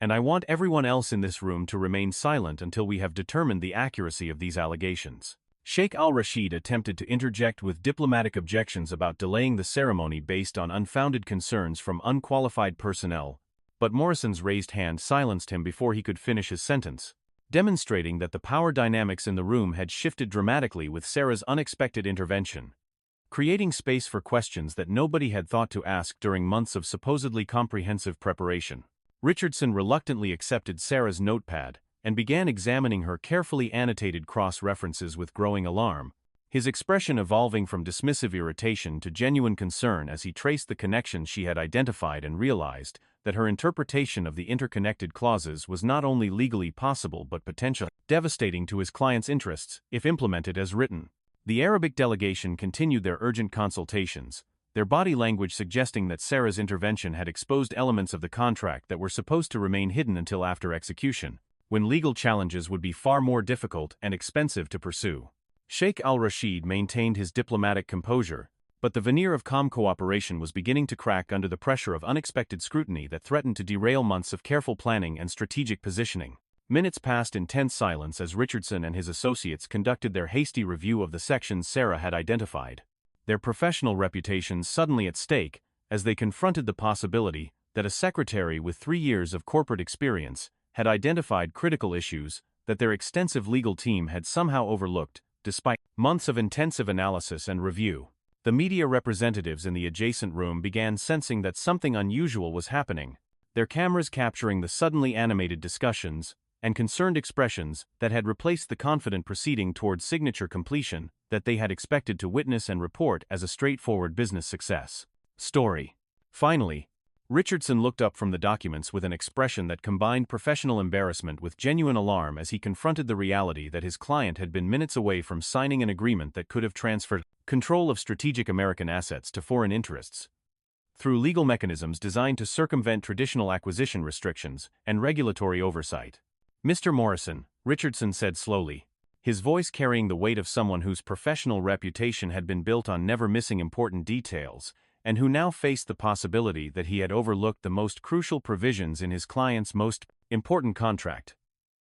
S1: And I want everyone else in this room to remain silent until we have determined the accuracy of these allegations." Sheikh al-Rashid attempted to interject with diplomatic objections about delaying the ceremony based on unfounded concerns from unqualified personnel, but Morrison's raised hand silenced him before he could finish his sentence, demonstrating that the power dynamics in the room had shifted dramatically with Sarah's unexpected intervention, creating space for questions that nobody had thought to ask during months of supposedly comprehensive preparation. Richardson reluctantly accepted Sarah's notepad and began examining her carefully annotated cross-references with growing alarm, his expression evolving from dismissive irritation to genuine concern as he traced the connections she had identified and realized that her interpretation of the interconnected clauses was not only legally possible but potentially devastating to his client's interests if implemented as written. The Arabic delegation continued their urgent consultations, their body language suggesting that Sarah's intervention had exposed elements of the contract that were supposed to remain hidden until after execution, when legal challenges would be far more difficult and expensive to pursue. Sheikh al-Rashid maintained his diplomatic composure, but the veneer of calm cooperation was beginning to crack under the pressure of unexpected scrutiny that threatened to derail months of careful planning and strategic positioning. Minutes passed in tense silence as Richardson and his associates conducted their hasty review of the sections Sarah had identified, their professional reputations suddenly at stake as they confronted the possibility that a secretary with 3 years of corporate experience had identified critical issues that their extensive legal team had somehow overlooked, despite months of intensive analysis and review. The media representatives in the adjacent room began sensing that something unusual was happening, their cameras capturing the suddenly animated discussions and concerned expressions that had replaced the confident proceeding towards signature completion that they had expected to witness and report as a straightforward business success story. Finally, Richardson looked up from the documents with an expression that combined professional embarrassment with genuine alarm as he confronted the reality that his client had been minutes away from signing an agreement that could have transferred control of strategic American assets to foreign interests through legal mechanisms designed to circumvent traditional acquisition restrictions and regulatory oversight. "Mr. Morrison," Richardson said slowly, his voice carrying the weight of someone whose professional reputation had been built on never missing important details, and who now faced the possibility that he had overlooked the most crucial provisions in his client's most important contract.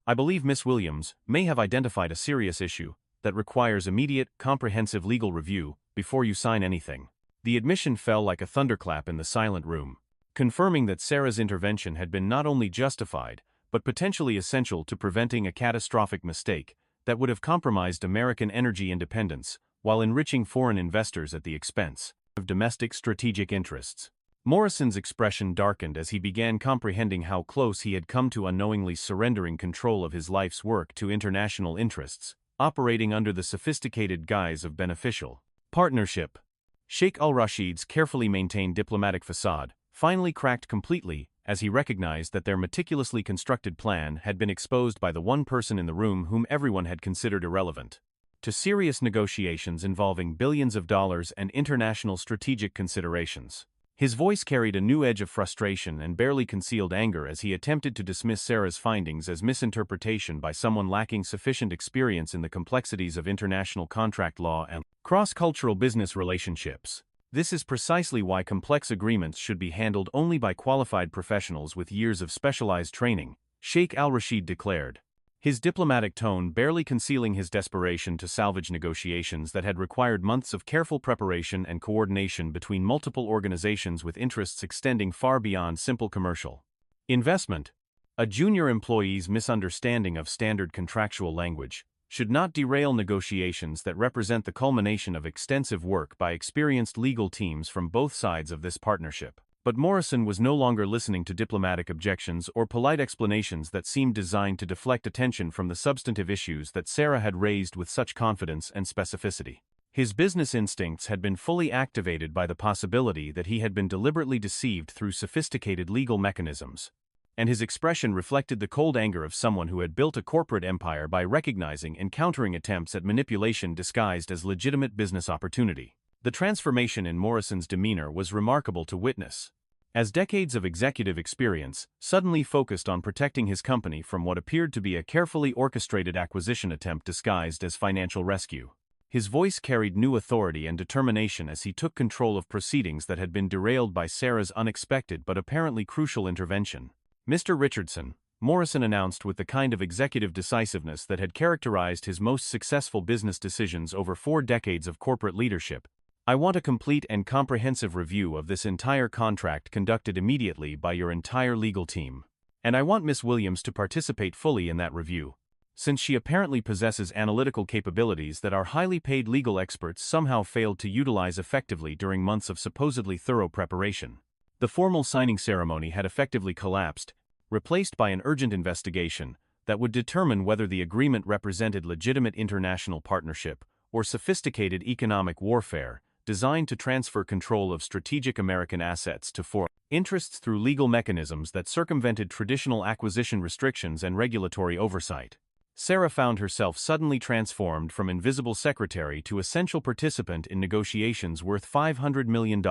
S1: "I believe Miss Williams may have identified a serious issue that requires immediate, comprehensive legal review before you sign anything." The admission fell like a thunderclap in the silent room, confirming that Sarah's intervention had been not only justified, but potentially essential to preventing a catastrophic mistake that would have compromised American energy independence while enriching foreign investors at the expense of domestic strategic interests. Morrison's expression darkened as he began comprehending how close he had come to unknowingly surrendering control of his life's work to international interests, operating under the sophisticated guise of beneficial partnership. Sheikh al-Rashid's carefully maintained diplomatic facade finally cracked completely as he recognized that their meticulously constructed plan had been exposed by the one person in the room whom everyone had considered irrelevant to serious negotiations involving billions of dollars and international strategic considerations. His voice carried a new edge of frustration and barely concealed anger as he attempted to dismiss Sarah's findings as misinterpretation by someone lacking sufficient experience in the complexities of international contract law and cross-cultural business relationships. "This is precisely why complex agreements should be handled only by qualified professionals with years of specialized training," Sheikh al-Rashid declared, his diplomatic tone barely concealing his desperation to salvage negotiations that had required months of careful preparation and coordination between multiple organizations with interests extending far beyond simple commercial investment. A junior employee's misunderstanding of standard contractual language should not derail negotiations that represent the culmination of extensive work by experienced legal teams from both sides of this partnership. But Morrison was no longer listening to diplomatic objections or polite explanations that seemed designed to deflect attention from the substantive issues that Sarah had raised with such confidence and specificity. His business instincts had been fully activated by the possibility that he had been deliberately deceived through sophisticated legal mechanisms, and his expression reflected the cold anger of someone who had built a corporate empire by recognizing and countering attempts at manipulation disguised as legitimate business opportunity. The transformation in Morrison's demeanor was remarkable to witness, as decades of executive experience suddenly focused on protecting his company from what appeared to be a carefully orchestrated acquisition attempt disguised as financial rescue. His voice carried new authority and determination as he took control of proceedings that had been derailed by Sarah's unexpected but apparently crucial intervention. "Mr. Richardson," Morrison announced with the kind of executive decisiveness that had characterized his most successful business decisions over 4 decades of corporate leadership, "I want a complete and comprehensive review of this entire contract conducted immediately by your entire legal team. And I want Miss Williams to participate fully in that review, since she apparently possesses analytical capabilities that our highly paid legal experts somehow failed to utilize effectively during months of supposedly thorough preparation." The formal signing ceremony had effectively collapsed, replaced by an urgent investigation that would determine whether the agreement represented legitimate international partnership or sophisticated economic warfare designed to transfer control of strategic American assets to foreign interests through legal mechanisms that circumvented traditional acquisition restrictions and regulatory oversight. Sarah found herself suddenly transformed from invisible secretary to essential participant in negotiations worth $500 million.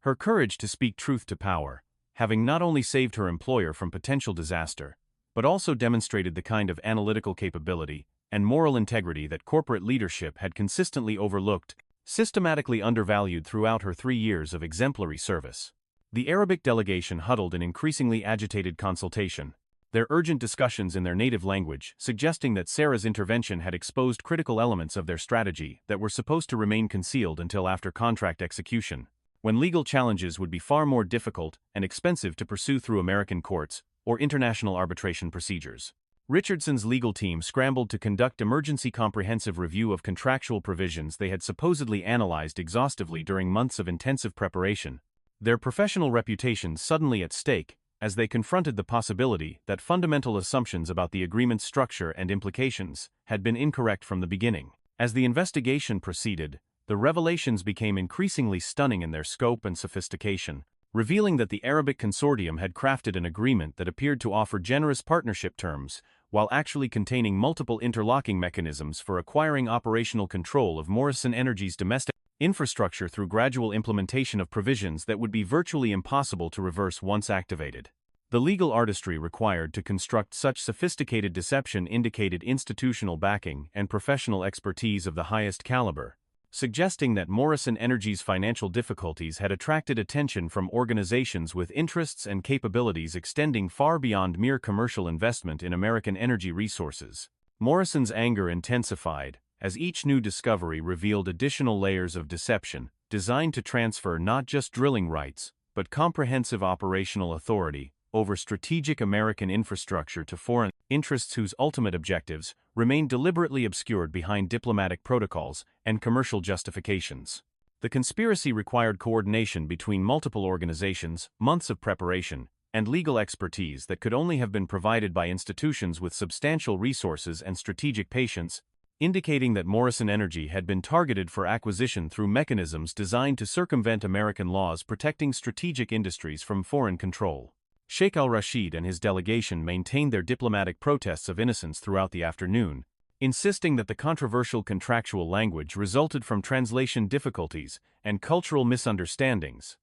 S1: Her courage to speak truth to power, having not only saved her employer from potential disaster, but also demonstrated the kind of analytical capability and moral integrity that corporate leadership had consistently overlooked, systematically undervalued throughout her 3 years of exemplary service. The Arabic delegation huddled in increasingly agitated consultation, their urgent discussions in their native language suggesting that Sarah's intervention had exposed critical elements of their strategy that were supposed to remain concealed until after contract execution, when legal challenges would be far more difficult and expensive to pursue through American courts or international arbitration procedures. Richardson's legal team scrambled to conduct emergency comprehensive review of contractual provisions they had supposedly analyzed exhaustively during months of intensive preparation, their professional reputations suddenly at stake, as they confronted the possibility that fundamental assumptions about the agreement's structure and implications had been incorrect from the beginning. As the investigation proceeded, the revelations became increasingly stunning in their scope and sophistication, revealing that the Arabic consortium had crafted an agreement that appeared to offer generous partnership terms, while actually containing multiple interlocking mechanisms for acquiring operational control of Morrison Energy's domestic infrastructure through gradual implementation of provisions that would be virtually impossible to reverse once activated. The legal artistry required to construct such sophisticated deception indicated institutional backing and professional expertise of the highest caliber, suggesting that Morrison Energy's financial difficulties had attracted attention from organizations with interests and capabilities extending far beyond mere commercial investment in American energy resources. Morrison's anger intensified, as each new discovery revealed additional layers of deception, designed to transfer not just drilling rights, but comprehensive operational authority over strategic American infrastructure to foreign interests whose ultimate objectives remained deliberately obscured behind diplomatic protocols and commercial justifications. The conspiracy required coordination between multiple organizations, months of preparation, and legal expertise that could only have been provided by institutions with substantial resources and strategic patience, indicating that Morrison Energy had been targeted for acquisition through mechanisms designed to circumvent American laws protecting strategic industries from foreign control. Sheikh al-Rashid and his delegation maintained their diplomatic protests of innocence throughout the afternoon, insisting that the controversial contractual language resulted from translation difficulties and cultural misunderstandings,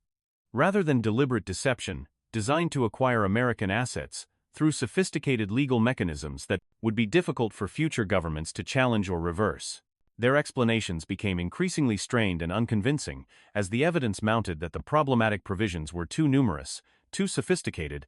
S1: rather than deliberate deception designed to acquire American assets through sophisticated legal mechanisms that would be difficult for future governments to challenge or reverse. Their explanations became increasingly strained and unconvincing as the evidence mounted that the problematic provisions were too numerous, too sophisticated,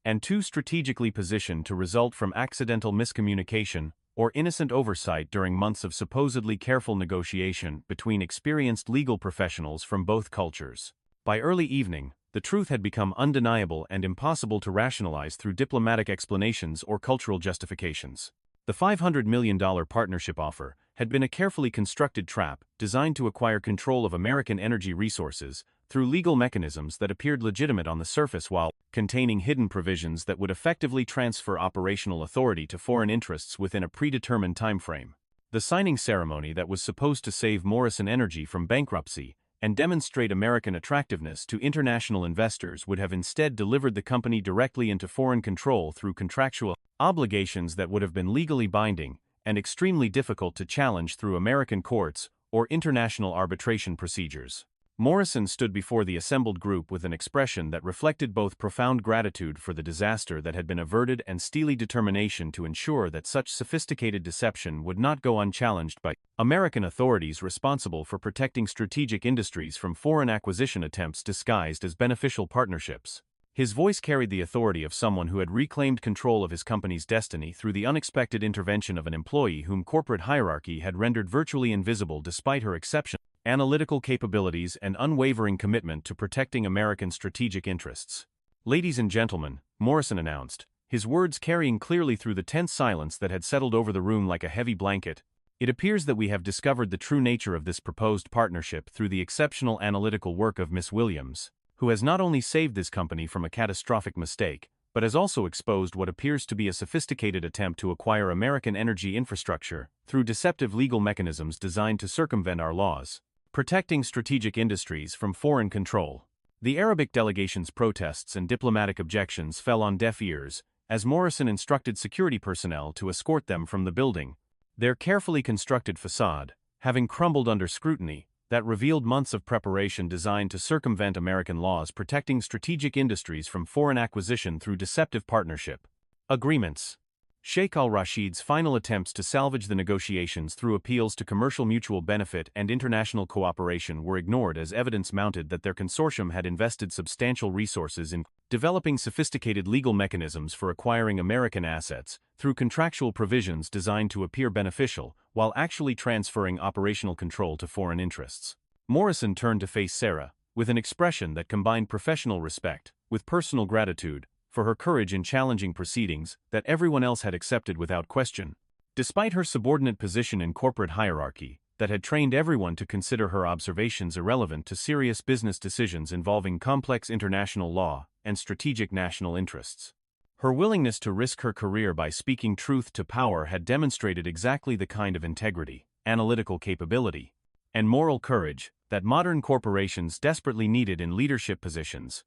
S1: and too strategically positioned to result from accidental miscommunication or innocent oversight during months of supposedly careful negotiation between experienced legal professionals from both cultures. By early evening, the truth had become undeniable and impossible to rationalize through diplomatic explanations or cultural justifications. The $500 million partnership offer had been a carefully constructed trap designed to acquire control of American energy resources through legal mechanisms that appeared legitimate on the surface while containing hidden provisions that would effectively transfer operational authority to foreign interests within a predetermined timeframe. The signing ceremony that was supposed to save Morrison Energy from bankruptcy and demonstrate American attractiveness to international investors would have instead delivered the company directly into foreign control through contractual obligations that would have been legally binding and extremely difficult to challenge through American courts or international arbitration procedures. Morrison stood before the assembled group with an expression that reflected both profound gratitude for the disaster that had been averted and steely determination to ensure that such sophisticated deception would not go unchallenged by American authorities responsible for protecting strategic industries from foreign acquisition attempts disguised as beneficial partnerships. His voice carried the authority of someone who had reclaimed control of his company's destiny through the unexpected intervention of an employee whom corporate hierarchy had rendered virtually invisible despite her exceptional analytical capabilities and unwavering commitment to protecting American strategic interests. "Ladies and gentlemen," Morrison announced, his words carrying clearly through the tense silence that had settled over the room like a heavy blanket, "it appears that we have discovered the true nature of this proposed partnership through the exceptional analytical work of Miss Williams, who has not only saved this company from a catastrophic mistake, but has also exposed what appears to be a sophisticated attempt to acquire American energy infrastructure through deceptive legal mechanisms designed to circumvent our laws, protecting strategic industries from foreign control." The Arabic delegation's protests and diplomatic objections fell on deaf ears, as Morrison instructed security personnel to escort them from the building, their carefully constructed facade having crumbled under scrutiny that revealed months of preparation designed to circumvent American laws protecting strategic industries from foreign acquisition through deceptive partnership agreements. Sheikh al-Rashid's final attempts to salvage the negotiations through appeals to commercial mutual benefit and international cooperation were ignored as evidence mounted that their consortium had invested substantial resources in developing sophisticated legal mechanisms for acquiring American assets through contractual provisions designed to appear beneficial while actually transferring operational control to foreign interests. Morrison turned to face Sarah, with an expression that combined professional respect with personal gratitude for her courage in challenging proceedings that everyone else had accepted without question. Despite her subordinate position in corporate hierarchy, that had trained everyone to consider her observations irrelevant to serious business decisions involving complex international law and strategic national interests. Her willingness to risk her career by speaking truth to power had demonstrated exactly the kind of integrity, analytical capability, and moral courage that modern corporations desperately needed in leadership positions.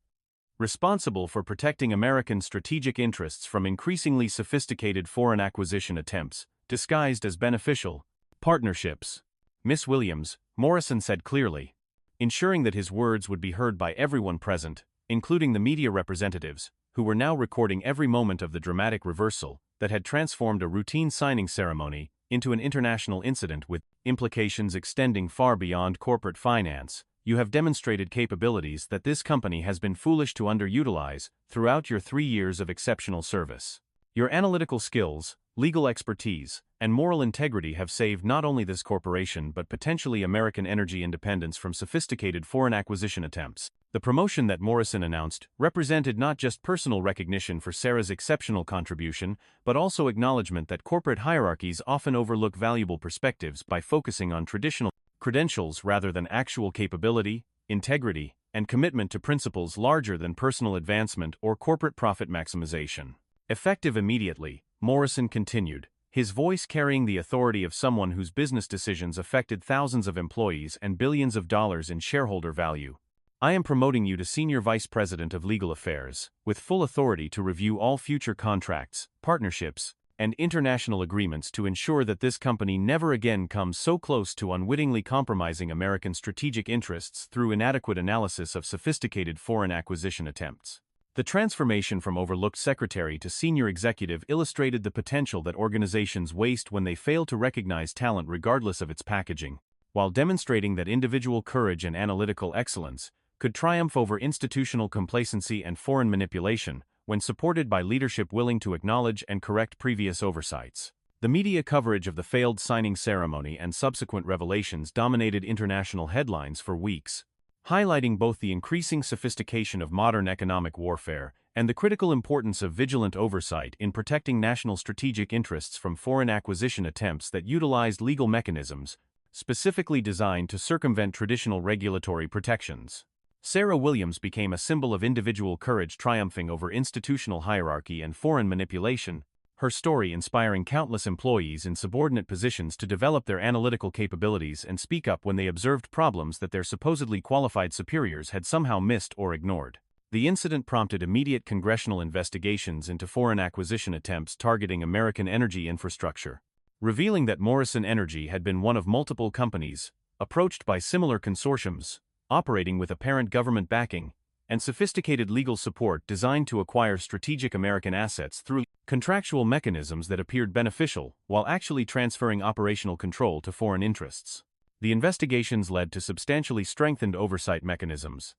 S1: Responsible for protecting American strategic interests from increasingly sophisticated foreign acquisition attempts, disguised as beneficial partnerships. Miss Williams, Morrison said clearly, ensuring that his words would be heard by everyone present, including the media representatives, who were now recording every moment of the dramatic reversal that had transformed a routine signing ceremony into an international incident with implications extending far beyond corporate finance. You have demonstrated capabilities that this company has been foolish to underutilize throughout your 3 years of exceptional service. Your analytical skills, legal expertise, and moral integrity have saved not only this corporation but potentially American energy independence from sophisticated foreign acquisition attempts. The promotion that Morrison announced represented not just personal recognition for Sarah's exceptional contribution, but also acknowledgement that corporate hierarchies often overlook valuable perspectives by focusing on traditional credentials rather than actual capability, integrity, and commitment to principles larger than personal advancement or corporate profit maximization. Effective immediately, Morrison continued, his voice carrying the authority of someone whose business decisions affected thousands of employees and billions of dollars in shareholder value. I am promoting you to Senior Vice President of Legal Affairs, with full authority to review all future contracts, partnerships, and international agreements to ensure that this company never again comes so close to unwittingly compromising American strategic interests through inadequate analysis of sophisticated foreign acquisition attempts. The transformation from overlooked secretary to senior executive illustrated the potential that organizations waste when they fail to recognize talent regardless of its packaging, while demonstrating that individual courage and analytical excellence could triumph over institutional complacency and foreign manipulation, when supported by leadership willing to acknowledge and correct previous oversights. The media coverage of the failed signing ceremony and subsequent revelations dominated international headlines for weeks, highlighting both the increasing sophistication of modern economic warfare and the critical importance of vigilant oversight in protecting national strategic interests from foreign acquisition attempts that utilized legal mechanisms specifically designed to circumvent traditional regulatory protections. Sarah Williams became a symbol of individual courage triumphing over institutional hierarchy and foreign manipulation, her story inspiring countless employees in subordinate positions to develop their analytical capabilities and speak up when they observed problems that their supposedly qualified superiors had somehow missed or ignored. The incident prompted immediate congressional investigations into foreign acquisition attempts targeting American energy infrastructure, revealing that Morrison Energy had been one of multiple companies approached by similar consortiums, operating with apparent government backing and sophisticated legal support designed to acquire strategic American assets through contractual mechanisms that appeared beneficial while actually transferring operational control to foreign interests. The investigations led to substantially strengthened oversight mechanisms,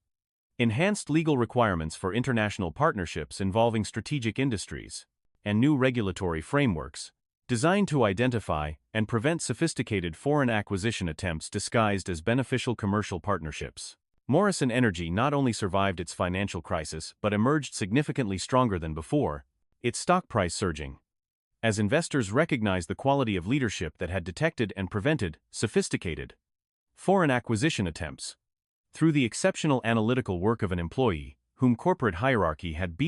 S1: enhanced legal requirements for international partnerships involving strategic industries, and new regulatory frameworks designed to identify and prevent sophisticated foreign acquisition attempts disguised as beneficial commercial partnerships. Morrison Energy not only survived its financial crisis but emerged significantly stronger than before, its stock price surging, as investors recognized the quality of leadership that had detected and prevented sophisticated foreign acquisition attempts. Through the exceptional analytical work of an employee, whom corporate hierarchy had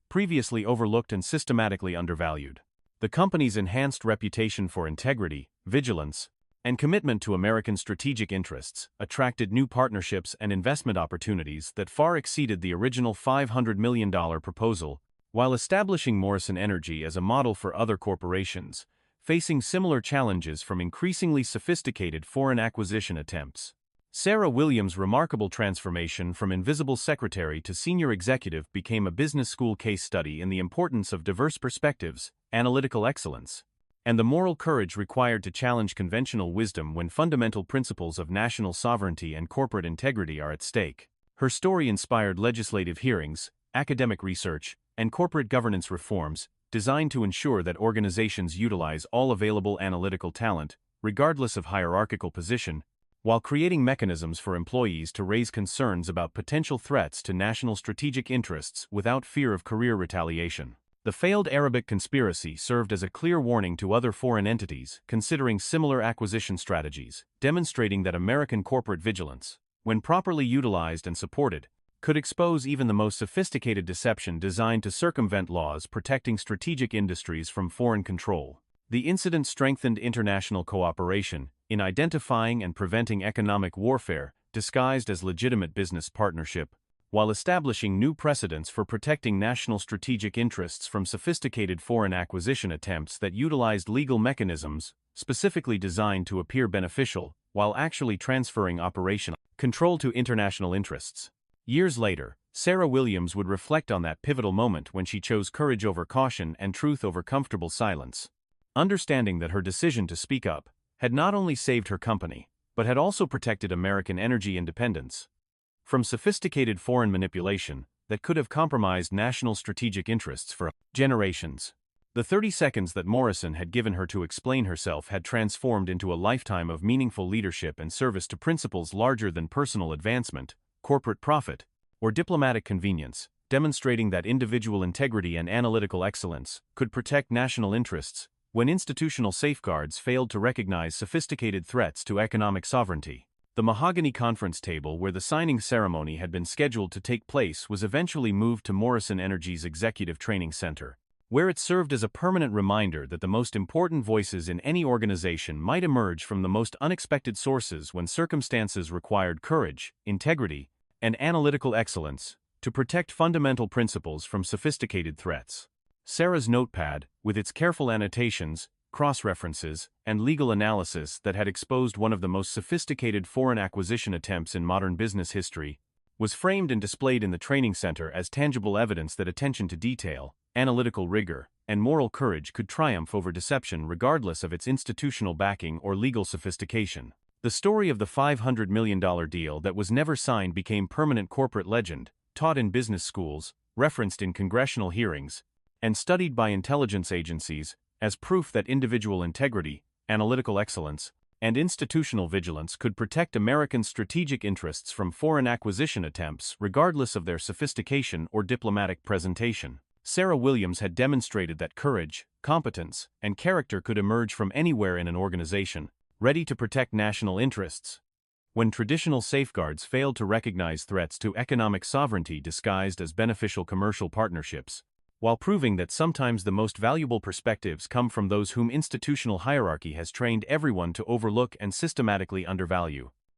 S1: previously overlooked and systematically undervalued, the company's enhanced reputation for integrity, vigilance, and commitment to American strategic interests attracted new partnerships and investment opportunities that far exceeded the original $500 million proposal, while establishing Morrison Energy as a model for other corporations facing similar challenges from increasingly sophisticated foreign acquisition attempts. Sarah Williams' remarkable transformation from invisible secretary to senior executive became a business school case study in the importance of diverse perspectives, analytical excellence, and the moral courage required to challenge conventional wisdom when fundamental principles of national sovereignty and corporate integrity are at stake. Her story inspired legislative hearings, academic research, and corporate governance reforms designed to ensure that organizations utilize all available analytical talent, regardless of hierarchical position, while creating mechanisms for employees to raise concerns about potential threats to national strategic interests without fear of career retaliation. The failed Arabic conspiracy served as a clear warning to other foreign entities considering similar acquisition strategies, demonstrating that American corporate vigilance, when properly utilized and supported, could expose even the most sophisticated deception designed to circumvent laws protecting strategic industries from foreign control. The incident strengthened international cooperation in identifying and preventing economic warfare disguised as legitimate business partnership, while establishing new precedents for protecting national strategic interests from sophisticated foreign acquisition attempts that utilized legal mechanisms specifically designed to appear beneficial while actually transferring operational control to international interests. Years later, Sarah Williams would reflect on that pivotal moment when she chose courage over caution and truth over comfortable silence, understanding that her decision to speak up had not only saved her company, but had also protected American energy independence from sophisticated foreign manipulation that could have compromised national strategic interests for generations. The 30 seconds that Morrison had given her to explain herself had transformed into a lifetime of meaningful leadership and service to principles larger than personal advancement, corporate profit, or diplomatic convenience, demonstrating that individual integrity and analytical excellence could protect national interests when institutional safeguards failed to recognize sophisticated threats to economic sovereignty. The mahogany conference table where the signing ceremony had been scheduled to take place was eventually moved to Morrison Energy's Executive Training Center, where it served as a permanent reminder that the most important voices in any organization might emerge from the most unexpected sources when circumstances required courage, integrity, and analytical excellence to protect fundamental principles from sophisticated threats. Sarah's notepad, with its careful annotations, cross-references, and legal analysis that had exposed one of the most sophisticated foreign acquisition attempts in modern business history, was framed and displayed in the training center as tangible evidence that attention to detail, analytical rigor, and moral courage could triumph over deception regardless of its institutional backing or legal sophistication. The story of the $500 million deal that was never signed became permanent corporate legend, taught in business schools, referenced in congressional hearings, and studied by intelligence agencies as proof that individual integrity, analytical excellence, and institutional vigilance could protect American strategic interests from foreign acquisition attempts regardless of their sophistication or diplomatic presentation. Sarah Williams had demonstrated that courage, competence, and character could emerge from anywhere in an organization, ready to protect national interests. When traditional safeguards failed to recognize threats to economic sovereignty disguised as beneficial commercial partnerships, while proving that sometimes the most valuable perspectives come from those whom institutional hierarchy has trained everyone to overlook and systematically undervalue.